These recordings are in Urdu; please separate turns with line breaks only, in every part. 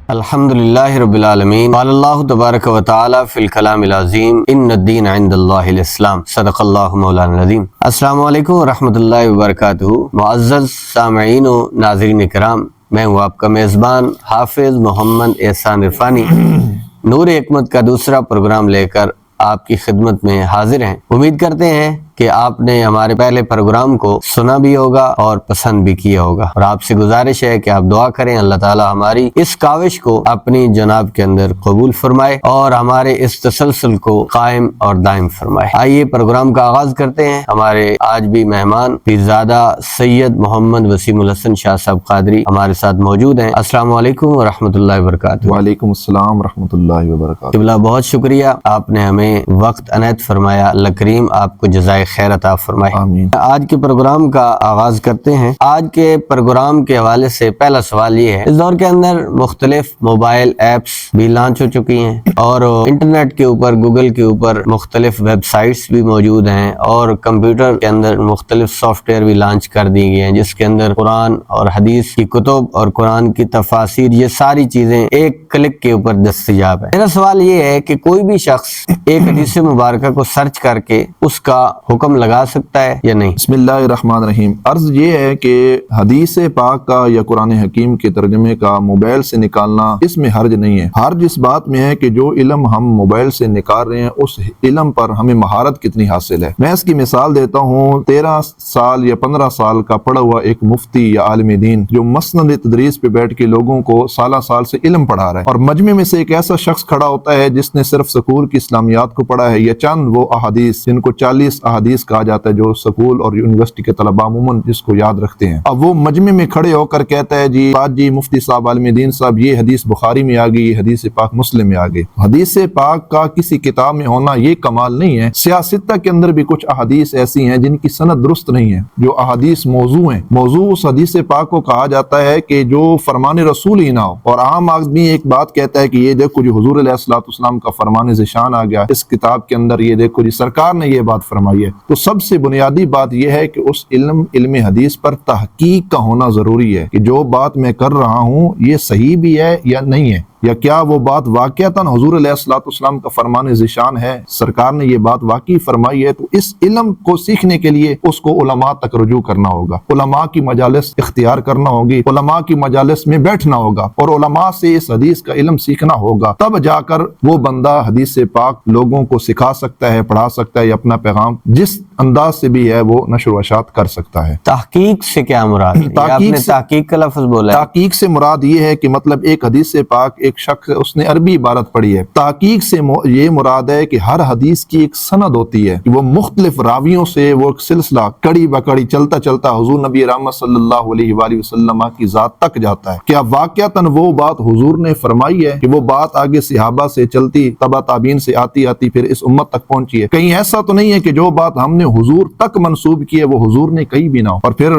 الحمدللہ رب العالمین قال اللہ تبارک و تعالی فی الکلام العظیم ان الدین عند اللہ الاسلام صدق اللہ مولانا العظیم۔ السلام علیکم ورحمۃ اللہ وبرکاتہ۔ معزز سامعین و ناظرین کرام، میں ہوں آپ کا میزبان حافظ محمد احسان عرفانی، نور حکمت کا دوسرا پروگرام لے کر آپ کی خدمت میں حاضر ہیں۔ امید کرتے ہیں کہ آپ نے ہمارے پہلے پروگرام کو سنا بھی ہوگا اور پسند بھی کیا ہوگا، اور آپ سے گزارش ہے کہ آپ دعا کریں اللہ تعالی ہماری اس کاوش کو اپنی جناب کے اندر قبول فرمائے اور ہمارے اس تسلسل کو قائم اور دائم فرمائے۔ آئیے پروگرام کا آغاز کرتے ہیں۔ ہمارے آج بھی مہمان پیرزادہ سید محمد وسیم الحسن شاہ صاحب قادری ہمارے ساتھ موجود ہیں۔ السلام علیکم ورحمۃ اللہ وبرکاتہ۔
وعلیکم السلام ورحمۃ اللہ وبرکاتہ۔
قبلہ بہت شکریہ، آپ نے ہمیں وقت عنایت فرمایا، اللہ کریم آپ کو جزائے خیر عطا فرمائے۔
آمین۔
آج کے پروگرام کا آغاز کرتے ہیں۔ آج کے پروگرام کے حوالے سے پہلا سوال یہ ہے، اس دور کے اندر مختلف موبائل ایپس بھی لانچ ہو چکی ہیں اور انٹرنیٹ کے اوپر، گوگل کے اوپر مختلف ویب سائٹس بھی موجود ہیں، اور کمپیوٹر کے اندر مختلف سافٹ ویئر بھی لانچ کر دی گئی ہیں جس کے اندر قرآن اور حدیث کی کتب اور قرآن کی تفاسیر، یہ ساری چیزیں ایک کلک کے اوپر دستیاب ہیں۔ میرا سوال یہ ہے کہ کوئی بھی شخص ایک حدیث مبارکہ کو سرچ کر کے اس کا حکم لگا سکتا ہے یا نہیں؟
بسم اللہ الرحمن الرحیم۔ عرض یہ ہے کہ حدیث پاک کا یا قرآن حکیم کے ترجمے کا موبائل سے نکالنا، اس میں حرج نہیں ہے۔ حرج اس بات میں ہے کہ جو علم ہم موبائل سے نکال رہے ہیں اس علم پر ہمیں مہارت کتنی حاصل ہے۔ میں اس کی مثال دیتا ہوں۔ 13 سال یا 15 سال کا پڑھا ہوا ایک مفتی یا عالم دین جو مسند تدریس پہ بیٹھ کے لوگوں کو سالہ سال سے علم پڑھا رہا ہے، اور مجمع میں سے ایک ایسا شخص کھڑا ہوتا ہے جس نے صرف سکول کی اسلامیات کو پڑھا ہے یا چند وہ احادیث جن کو 40 احادیث کہا جاتا ہے جو سکول اور یونیورسٹی کے طلباء عموماً جس کو یاد رکھتے ہیں۔ اب وہ مجمع میں کھڑے ہو کر کہتا ہے جی مفتی صاحب، عالم دین صاحب، یہ حدیث بخاری میں آ گئی، یہ حدیث پاک مسلم میں آ گئی۔ حدیث پاک کا کسی کتاب میں ہونا یہ کمال نہیں ہے۔ سیاستہ کے اندر بھی کچھ احادیث ایسی ہیں جن کی سند درست نہیں ہے، جو احادیث موضوع ہیں۔ موضوع اس حدیث پاک کو کہا جاتا ہے کہ جو فرمان رسول ہی نہ ہو، اور عام آدمی ایک بات کہتا ہے کہ یہ دیکھو جو حضور علیہ الصلوۃ والسلام کا فرمان ذیشان آ گیا اس کتاب کے اندر، یہ دیکھو جی سرکار نے یہ بات فرمائی ہے۔ تو سب سے بنیادی بات یہ ہے کہ اس علم حدیث پر تحقیق کا ہونا ضروری ہے کہ جو بات میں کر رہا ہوں یہ صحیح بھی ہے یا نہیں ہے، یا کیا وہ بات واقعتاً حضور علیہ الصلوۃ والسلام کا فرمان ذیشان ہے، سرکار نے یہ بات واقعی فرمائی ہے۔ تو اس علم کو سیکھنے کے لیے اس کو علماء تک رجوع کرنا ہوگا، علماء کی مجالس اختیار کرنا ہوگی، علماء کی مجالس میں بیٹھنا ہوگا اور علماء سے اس حدیث کا علم سیکھنا ہوگا، تب جا کر وہ بندہ حدیث پاک لوگوں کو سکھا سکتا ہے، پڑھا سکتا ہے، یا اپنا پیغام جس انداز سے بھی ہے وہ نشر و اشاعت کر سکتا ہے۔
تحقیق سے کیا مراد ہے؟ تحقیق کا لفظ بولا ہے۔
تحقیق سے مراد یہ ہے کہ مطلب ایک حدیث پاک ایک شخص اس نے عربی عبارت پڑھی ہے۔ تحقیق سے یہ مراد ہے کہ ہر حدیث کی ایک سند ہوتی ہے کہ وہ مختلف راویوں سے وہ ایک سلسلہ کڑی بکڑی چلتا چلتا حضور نبی رحمت صلی اللہ علیہ وآلہ وسلم کی ذات تک جاتا ہے۔ کیا واقعتاً وہ بات حضور نے فرمائی ہے کہ وہ بات آگے صحابہ سے چلتی تبع تابعین سے آتی پھر اس امت تک پہنچی ہے؟ کہیں ایسا تو نہیں ہے کہ جو بات ہم نے حضور تک منسوب کی ہے وہ حضور نے کہی بھی نہ ہو، اور پھر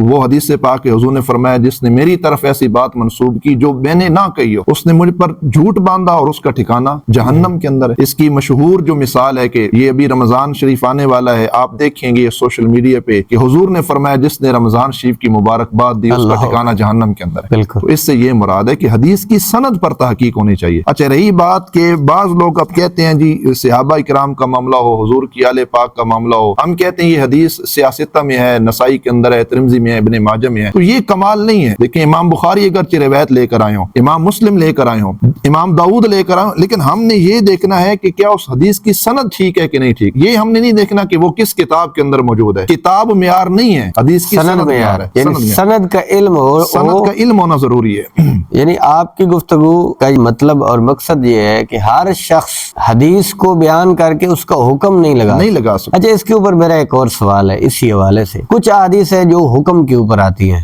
وہ حدیث پاک حضور نے فرمایا جس نے میری طرف ایسی بات منسوب کی جو میں نے نہ کہی ہو اس نے مجھ پر جھوٹ باندھا اور اس کا ٹھکانہ جہنم کے اندر ہے۔ اس کی مشہور جو مثال ہے کہ یہ ابھی رمضان شریف آنے والا ہے، آپ دیکھیں گے سوشل میڈیا پہ کہ حضور نے فرمایا جس نے رمضان شریف کی مبارکباد دی اس کا ٹھکانہ جہنم کے اندر ہے۔ تو اس سے یہ مراد ہے کہ حدیث کی سند پر تحقیق ہونی چاہیے۔ اچھا، رہی بات کہ بعض لوگ اب کہتے ہیں جی صحابہ کرام کا معاملہ ہو، حضور کی آل پاک کا معاملہ ہو، ہم کہتے ہیں یہ حدیث سیاستہ میں ہے، نسائی کے اندر ہے، ترمذی میں ہے، ابن ماجہ میں ہے، تو یہ کمال نہیں ہے۔ دیکھیں امام بخاری اگرچہ روایت لے کر آئے ہوں، امام مسلم لے کر آئے ہوں، امام داؤد لے کر آئے ہوں، لیکن ہم نے یہ دیکھنا ہے کہ کیا اس حدیث کی سند ٹھیک ہے کہ نہیں ٹھیک۔ یہ ہم نے نہیں دیکھنا کہ وہ کس کتاب کے اندر موجود ہے۔ کتاب معیار نہیں ہے، حدیث کی سند معیار ہے۔
یعنی سند کا علم
سند کا علم ہونا ضروری ہے۔
یعنی آپ کی گفتگو کا مطلب اور مقصد یہ ہے کہ ہر شخص حدیث کو بیان کر کے اس کا حکم نہیں لگا سکتا۔ اچھا، اس کے اوپر میرا ایک اور سوال ہے اسی حوالے سے۔ کچھ احادیث ہیں جو حکم کے اوپر آتی ہیں،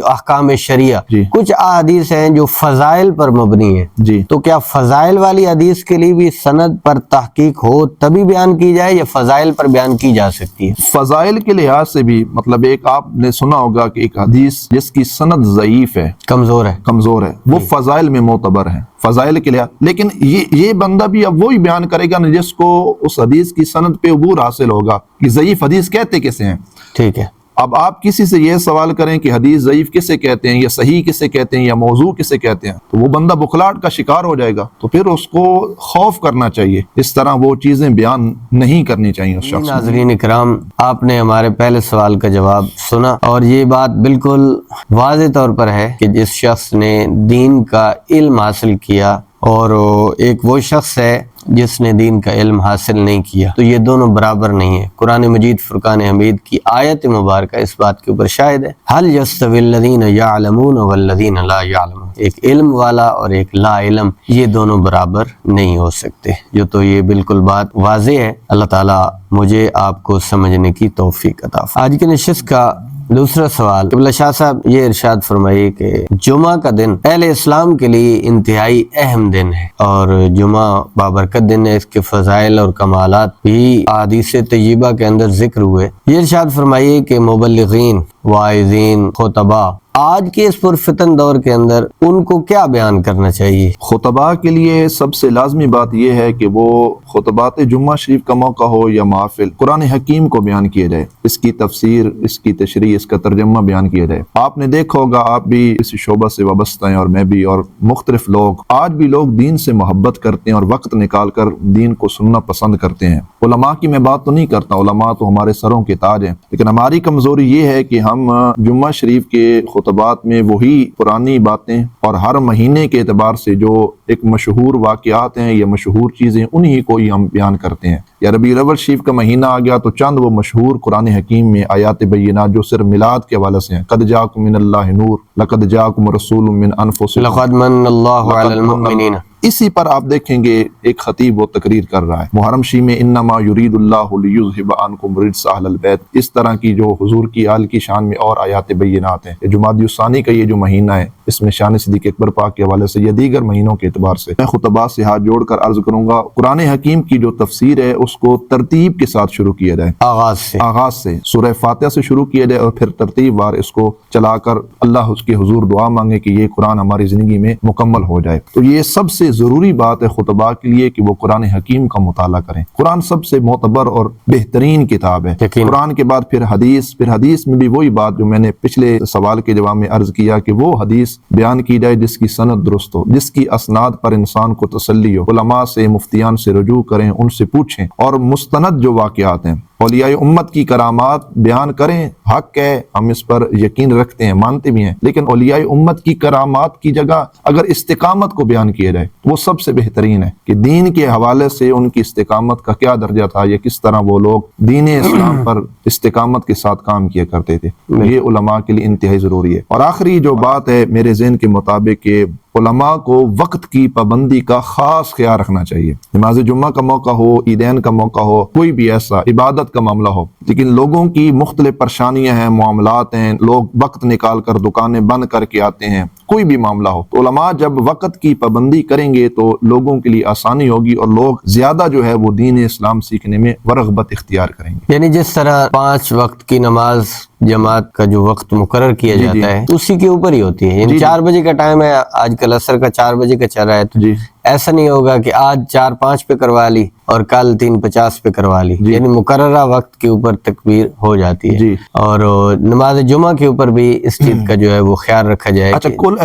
احکام شریعہ، کچھ احادیث ہیں جو فضائل پر مبنی ہیں، تو کیا فضائل والی حدیث کے لیے بھی سند پر تحقیق ہو تبھی بیان کی جائے یا فضائل پر بیان کی جا سکتی ہے؟
فضائل کے لحاظ سے بھی مطلب ایک آپ نے سنا ہوگا کہ ایک حدیث جس کی سند ضعیف ہے، کمزور ہے، وہ فضائل میں معتبر ہے، فضائل کے لحاظ۔ لیکن یہ بندہ بھی اب وہی بیان کرے گا جس کو اس حدیث کی سند پہ عبور حاصل ہوگا کہ ضعیف حدیث کہتے کیسے ہیں۔
ٹھیک ہے،
اب آپ کسی سے یہ سوال کریں کہ حدیث ضعیف کسے کہتے ہیں یا صحیح کسے کہتے ہیں یا موضوع کسے کہتے ہیں تو وہ بندہ بخلاہٹ کا شکار ہو جائے گا، تو پھر اس کو خوف کرنا چاہیے، اس طرح وہ چیزیں بیان نہیں کرنی چاہیے اس شخص کو۔
ناظرین اکرام، آپ نے ہمارے پہلے سوال کا جواب سنا، اور یہ بات بالکل واضح طور پر ہے کہ جس شخص نے دین کا علم حاصل کیا اور ایک وہ شخص ہے جس نے دین کا علم حاصل نہیں کیا، تو یہ دونوں برابر نہیں ہیں۔ قرآن مجید فرقان حمید کی آیت مبارکہ اس بات کے اوپر شاہد ہے، هل يستوي الذين يعلمون والذين لا يعلمون، ایک علم والا اور ایک لا علم، یہ دونوں برابر نہیں ہو سکتے۔ جو تو یہ بالکل بات واضح ہے۔ اللہ تعالیٰ مجھے آپ کو سمجھنے کی توفیق عطا فرمائے۔ آج کی نشست کا دوسرا سوال، قبلہ شاہ صاحب یہ ارشاد فرمائیے کہ جمعہ کا دن اہل اسلام کے لیے انتہائی اہم دن ہے، اور جمعہ بابرکت دن ہے، اس کے فضائل اور کمالات بھی احادیث طیبہ کے اندر ذکر ہوئے۔ یہ ارشاد فرمائیے کہ مبلغین، واعظین، خطباء آج کے اس پرفتن دور کے اندر ان کو کیا بیان کرنا چاہیے؟
خطباء کے لیے سب سے لازمی بات یہ ہے کہ وہ خطبات جمعہ شریف کا موقع ہو یا محافل، قرآن حکیم کو بیان کیا جائے، اس کی تفسیر، اس کی تشریح، اس کا ترجمہ بیان کیا جائے۔ آپ نے دیکھا ہوگا، آپ بھی اس شعبہ سے وابستہ ہیں اور میں بھی، اور مختلف لوگ آج بھی لوگ دین سے محبت کرتے ہیں اور وقت نکال کر دین کو سننا پسند کرتے ہیں۔ علماء کی میں بات تو نہیں کرتا، علماء تو ہمارے سروں کے تاج ہیں، لیکن ہماری کمزوری یہ ہے کہ ہم جمعہ شریف کے خطبات میں وہی پرانی باتیں اور ہر مہینے کے اعتبار سے جو ایک مشہور واقعات ہیں یا مشہور چیزیں، انہی کو ہی ہم بیان کرتے ہیں۔ یا ربیع الاول شریف کا مہینہ آ گیا تو چند وہ مشہور قرآن حکیم میں آیات بینات جو صرف میلاد کے حوالے سے ہیں، قد جاءکم من اللہ نور، لقد جاءکم رسول من انفسکم،
لقد من اللہ علی المؤمنین،
اسی پر آپ دیکھیں گے ایک خطیب وہ تقریر کر رہا ہے محرم شریف میں، انما یرید اللہ لیذھب عنکم رجس اہل البیت، اس طرح کی جو حضور کی آل کی شان میں اور آیات بینات ہیں۔ جمادی الثانی کا یہ جو مہینہ ہے، اس میں شان صدیق اکبر پاک کے حوالے سے یا دیگر مہینوں کے اعتبار سے میں خطباء سے ہاتھ جوڑ کر عرض کروں گا، قرآن حکیم کی جو تفسیر ہے اس کو ترتیب کے ساتھ شروع کیا جائے، آغاز سے سورہ فاتحہ سے شروع کیا جائے، اور پھر ترتیب وار اس کو چلا کر اللہ اس کے حضور دعا مانگے کہ یہ قرآن ہماری زندگی میں مکمل ہو جائے۔ تو یہ سب سے ضروری بات ہے خطباء کے لیے کہ وہ قرآن حکیم کا مطالعہ کریں۔ قرآن سب سے معتبر اور بہترین کتاب ہے۔ قرآن کے بعد پھر حدیث میں بھی وہی بات جو میں نے پچھلے سوال کے جواب میں عرض کیا کہ وہ حدیث بیان کی جائے جس کی سند درست ہو، جس کی اسناد پر انسان کو تسلی ہو، علماء سے، مفتیان سے رجوع کریں، ان سے پوچھیں، اور مستند جو واقعات ہیں، اولیاء امت کی کرامات بیان کریں، حق ہے، ہم اس پر یقین رکھتے ہیں، مانتے بھی ہیں، لیکن اولیاء امت کی کرامات کی جگہ اگر استقامت کو بیان کیا جائے وہ سب سے بہترین ہے کہ دین کے حوالے سے ان کی استقامت کا کیا درجہ تھا، یا کس طرح وہ لوگ دین اسلام پر استقامت کے ساتھ کام کیا کرتے تھے۔ یہ علماء کے لیے انتہائی ضروری ہے۔ اور آخری جو بات ہے میرے ذہن کے مطابق کہ علماء کو وقت کی پابندی کا خاص خیال رکھنا چاہیے۔ نماز جمعہ کا موقع ہو، عیدین کا موقع ہو، کوئی بھی ایسا عبادت کا معاملہ ہو، لیکن لوگوں کی مختلف پریشانیاں ہیں، معاملات ہیں، لوگ وقت نکال کر دکانیں بند کر کے آتے ہیں، کوئی بھی معاملہ ہو، تو علماء جب وقت کی پابندی کریں گے تو لوگوں کے لیے آسانی ہوگی اور لوگ زیادہ جو ہے وہ دین اسلام سیکھنے میں رغبت اختیار کریں گے۔
یعنی جس طرح 5 وقت کی نماز جماعت کا جو وقت مقرر کیا جاتا ہے اسی کے اوپر ہی ہوتی ہے، یعنی 4 بجے کا ٹائم ہے، آج کل عصر کا 4 بجے کا چل رہا ہے، تو ایسا نہیں ہوگا کہ آج 4:05 پہ کروا لی اور کل 3:50 پہ کروا لی، یعنی مقررہ وقت کے اوپر تکبیر ہو جاتی ہے۔ اور نماز جمعہ کے اوپر بھی اس چیز کا جو ہے وہ خیال رکھا جائے۔
اچھا، کل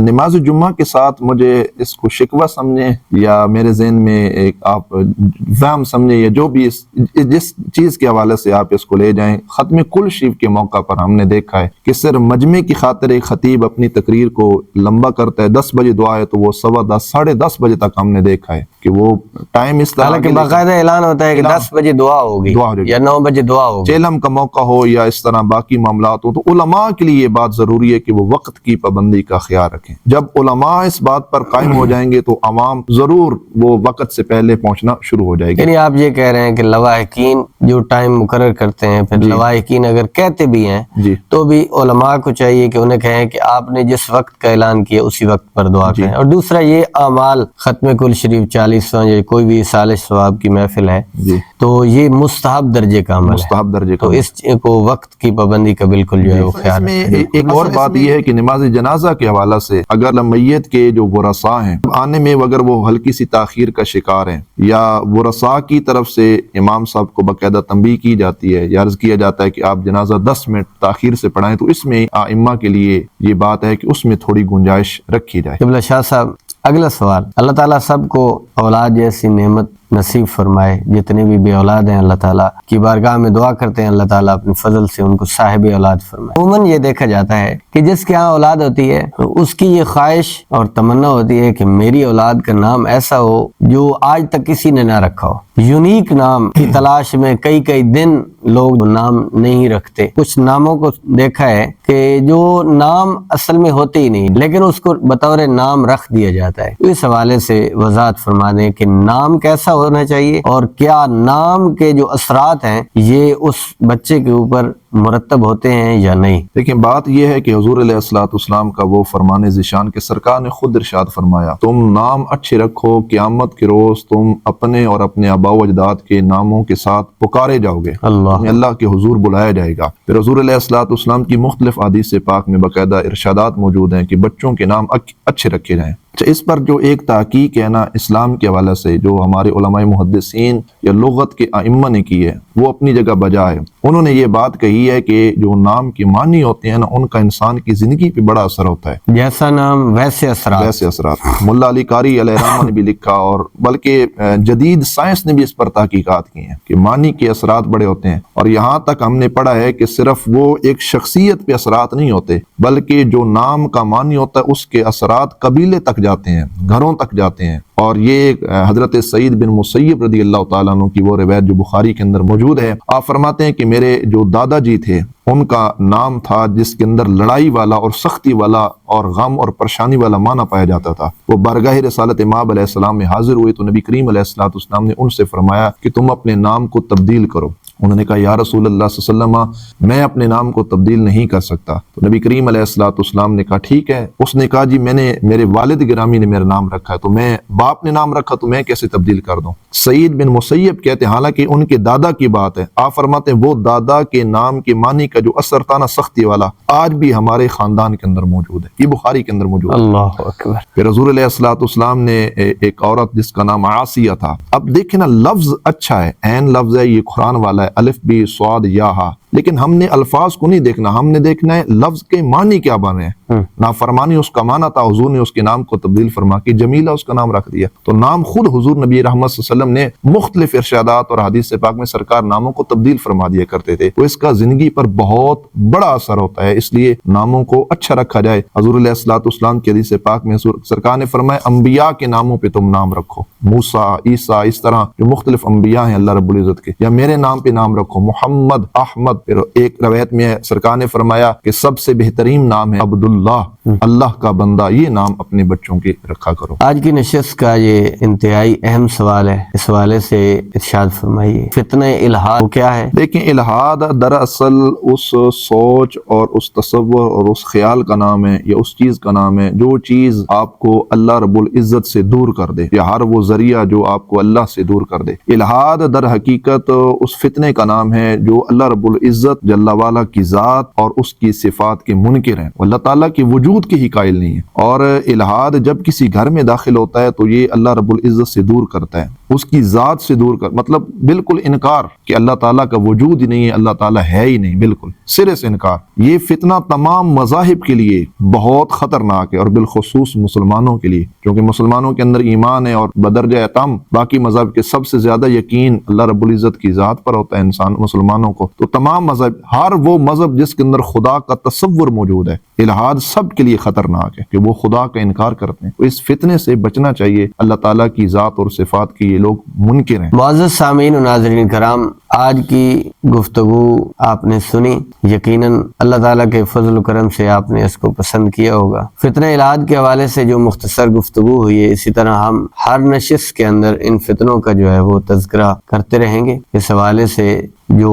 نماز جمعہ کے ساتھ مجھے اس کو شکوہ سمجھیں یا میرے ذہن میں ایک آپ وہم سمجھیں، یا جو بھی جس چیز کے حوالے سے آپ اس کو لے جائیں، ختم کل شریف کے موقع پر ہم نے دیکھا ہے کہ صرف مجمع کی خاطر ایک خطیب اپنی تقریر کو لمبا کرتا ہے، 10 بجے دعا ہے تو وہ 10:15 10:30 بجے تک ہم نے دیکھا ہے کہ وہ ٹائم اس طرح
حالانکہ باقاعدہ اعلان ہوتا ہے کہ 10 بجے دعا ہوگی یا 9 بجے دعا ہوگی،
چیلم کا موقع ہو یا اس طرح باقی معاملات ہو، تو علماء کے لیے یہ بات ضروری ہے کہ وہ وقت کی پابندی کا خیال رکھیں۔ جب علماء اس بات پر قائم ہو جائیں گے تو عوام ضرور وہ وقت سے پہلے پہنچنا شروع ہو جائے گی۔
یعنی آپ یہ کہہ رہے ہیں کہ لواحقین جو ٹائم مقرر کرتے ہیں، پھر لواحقین اگر کہتے بھی ہیں تو بھی علماء کو چاہیے کہ انہیں کہیں کہ آپ نے جس وقت کا اعلان کیا اسی وقت پر دعا کریں۔ اور دوسرا یہ اعمال سال ختم کل شریف 40واں یا کوئی بھی سال ثواب کی محفل ہے
جی
تو یہ مستحب درجے کا عمل ہے،
مستحب درجے کا
تو اس کو وقت کی پابندی کا بالکل جو ہے وہ
اس
خیال
میں
ہے۔
ایک اور بات یہ ہے کہ نماز جنازہ کے حوالہ سے اگر میت کے جو ورثاء ہیں آنے میں اگر وہ ہلکی سی تاخیر کا شکار ہیں یا ورثاء کی طرف سے امام صاحب کو باقاعدہ تنبیہ کی جاتی ہے یا عرض کیا جاتا ہے کہ آپ جنازہ 10 منٹ تاخیر سے پڑھائیں، تو اس میں ائمہ کے لیے یہ بات ہے کہ اس میں تھوڑی گنجائش رکھی جائے۔
قبلہ شاہ صاحب اگلا سوال، اللہ تعالیٰ سب کو اولاد جیسی نعمت نصیب فرمائے، جتنے بھی بے اولاد ہیں اللہ تعالیٰ کی بارگاہ میں دعا کرتے ہیں اللہ تعالیٰ اپنے فضل سے ان کو صاحب اولاد فرمائے۔ عموماً یہ دیکھا جاتا ہے کہ جس کے ہاں اولاد ہوتی ہے اس کی یہ خواہش اور تمنا ہوتی ہے کہ میری اولاد کا نام ایسا ہو جو آج تک کسی نے نہ رکھا ہو۔ یونیک نام کی تلاش میں کئی دن لوگ نام نہیں رکھتے۔ کچھ ناموں کو دیکھا ہے کہ جو نام اصل میں ہوتے ہی نہیں لیکن اس کو بطور نام رکھ دیا جاتا ہے۔ اس حوالے سے وضاحت فرما دیں کہ نام کیسا ہونا چاہیے اور کیا نام کے جو اثرات ہیں یہ اس بچے کے اوپر مرتب ہوتے ہیں یا نہیں؟
لیکن بات یہ ہے کہ حضور علیہ الصلوۃ والسلام کا وہ فرمان ذیشان کہ سرکار نے خود ارشاد فرمایا تم نام اچھے رکھو، قیامت کے روز تم اپنے اور اپنے آباء و اجداد کے ناموں کے ساتھ پکارے جاؤ گے، اللہ کے حضور بلایا جائے گا۔ پھر حضور علیہ الصلوۃ والسلام کی مختلف احادیث پاک میں باقاعدہ ارشادات موجود ہیں کہ بچوں کے نام اچھے رکھے جائیں۔ اس پر جو ایک تحقیق ہے نا اسلام کے حوالے سے جو ہمارے علماء محدثین یا لغت کے ائمہ نے کی ہے وہ اپنی جگہ بجا ہے۔ انہوں نے یہ بات کہی ہے کہ جو نام کے معنی ہوتے ہیں نا ان کا انسان کی زندگی پہ بڑا اثر ہوتا ہے،
جیسا نام ویسے اثرات۔
ملا علی قاری علیہ الرحمہ نے بھی لکھا اور بلکہ جدید سائنس نے بھی اس پر تحقیقات کی ہیں کہ معنی کے اثرات بڑے ہوتے ہیں، اور یہاں تک ہم نے پڑھا ہے کہ صرف وہ ایک شخصیت پہ اثرات نہیں ہوتے بلکہ جو نام کا معنی ہوتا ہے اس کے اثرات قبیلے تک جاتے ہیں، گھروں تک جاتے ہیں۔ اور یہ حضرت سعید بن مسیب رضی اللہ تعالیٰ عنہ کی وہ روایت جو بخاری کے اندر موجود ہے، آپ فرماتے ہیں کہ میرے جو دادا جی تھے ان کا نام تھا جس کے اندر لڑائی والا اور سختی والا اور غم اور پریشانی والا معنی پایا جاتا تھا۔ وہ بارگاہ رسالت مآب علیہ السلام میں حاضر ہوئے تو نبی کریم علیہ السلام نے ان سے فرمایا کہ تم اپنے نام کو تبدیل کرو۔ انہوں نے کہا یا رسول اللہ صلی اللہ علیہ وسلم میں اپنے نام کو تبدیل نہیں کر سکتا۔ تو نبی کریم علیہ السلام نے کہا ٹھیک ہے۔ اس نے کہا جی میرے والد گرامی نے میرا نام رکھا ہے تو میں باپ نے نام رکھا تو میں کیسے تبدیل کر دوں؟ سعید بن مسیب کہتے ہیں حالانکہ ان کے دادا کی بات ہے، آپ فرماتے ہیں وہ دادا کے نام کے معنی کا جو اثر تھا نا سختی والا آج بھی ہمارے خاندان کے اندر موجود ہے، یہ بخاری کے اندر موجود ہے۔
اللہ اکبر۔
پھر حضور علیہ السلام نے ایک عورت جس کا نام عاصیہ تھا، اب دیکھیں نا لفظ اچھا ہے، عین لفظ ہے، یہ قرآن والا ہے، الف بی صاد یا ہا، لیکن ہم نے الفاظ کو نہیں دیکھنا، ہم نے دیکھنا ہے لفظ کے معنی کیا بنے ہیں۔ نافرمانی اس کا معنی تھا، حضور نے اس کے نام کو تبدیل فرما کے جمیلہ اس کا نام رکھ دیا۔ تو نام خود حضور نبی رحمت صلی اللہ علیہ وسلم نے مختلف ارشادات اور حدیث پاک میں سرکار ناموں کو تبدیل فرما دیا کرتے تھے، تو اس کا زندگی پر بہت بڑا اثر ہوتا ہے، اس لیے ناموں کو اچھا رکھا جائے۔ حضور علیہ السلام کی حدیث پاک میں سرکار نے فرمایا انبیاء کے ناموں پہ تم نام رکھو، موسیٰ، عیسیٰ، اس طرح جو مختلف انبیاء ہیں اللہ رب العزت کے، یا میرے نام پہ نام رکھو، محمد، احمد۔ پھر ایک روایت میں سرکار نے فرمایا کہ سب سے بہترین نام ہے عبداللہ، اللہ کا بندہ، یہ نام اپنے بچوں کے رکھا کرو۔
آج کی نشست کا یہ انتہائی اہم سوال ہے، اس حوالے سے ارشاد فرمائیے فتنہ الہاد کیا ہے؟
دیکھیں الہاد دراصل اس سوچ اور اس تصور اور اس خیال کا نام ہے یا اس چیز کا نام ہے جو چیز آپ کو اللہ رب العزت سے دور کر دے، یا ہر وہ ذریعہ جو آپ کو اللہ سے دور کر دے۔ الہاد در حقیقت اس فتنے کا نام ہے جو اللہ رب العزت جل وعلا کی ذات اور اس کی صفات کے منکر ہیں، اللہ تعالیٰ کے وجود کے ہی قائل نہیں ہے۔ اور الہاد جب کسی گھر میں داخل ہوتا ہے تو یہ اللہ رب العزت سے دور کرتا ہے، اس کی ذات سے دور کر، مطلب بالکل انکار کہ اللہ تعالیٰ کا وجود ہی نہیں ہے، اللہ تعالیٰ ہے ہی نہیں، بالکل سرے سے انکار۔ یہ فتنہ تمام مذاہب کے لیے بہت خطرناک ہے اور بالخصوص مسلمانوں کے لیے، کیونکہ مسلمانوں کے اندر ایمان ہے اور بدرجہ اتم باقی مذہب کے سب سے زیادہ یقین اللہ رب العزت کی ذات پر ہوتا ہے انسان مسلمانوں کو۔ تو تمام مذہب، ہر وہ مذہب جس کے اندر خدا کا تصور موجود ہے، الہاد سب کے لیے خطرناک ہے کہ وہ خدا کا انکار کرتے ہیں۔ تو اس فتنے سے بچنا چاہیے، اللہ تعالیٰ کی ذات اور صفات کی یہ لوگ منکر ہیں۔
معزز سامعین و ناظرین کرام، آج کی گفتگو آپ نے سنی، یقیناً اللہ تعالیٰ کے فضل و کرم سے آپ نے اس کو پسند کیا ہوگا۔ فتنہ الہاد کے حوالے سے جو مختصر گفتگو ہوئی ہے، اسی طرح ہم ہر نشست کے اندر ان فتنوں کا جو ہے وہ تذکرہ کرتے رہیں گے، اس حوالے سے جو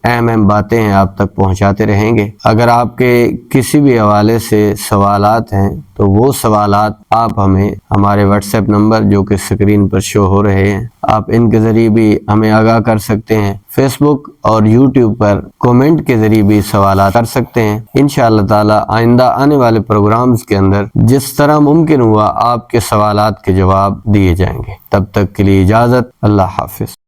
اہم باتیں ہیں آپ تک پہنچاتے رہیں گے۔ اگر آپ کے کسی بھی حوالے سے سوالات ہیں تو وہ سوالات آپ ہمیں ہمارے واٹس ایپ نمبر جو کہ اسکرین پر شو ہو رہے ہیں، آپ ان کے ذریعے بھی ہمیں آگاہ کر سکتے ہیں۔ فیس بک اور یوٹیوب پر کومنٹ کے ذریعے بھی سوالات کر سکتے ہیں۔ انشاءاللہ تعالی آئندہ آنے والے پروگرامز کے اندر جس طرح ممکن ہوا آپ کے سوالات کے جواب دیے جائیں گے۔ تب تک کے لیے اجازت، اللہ حافظ۔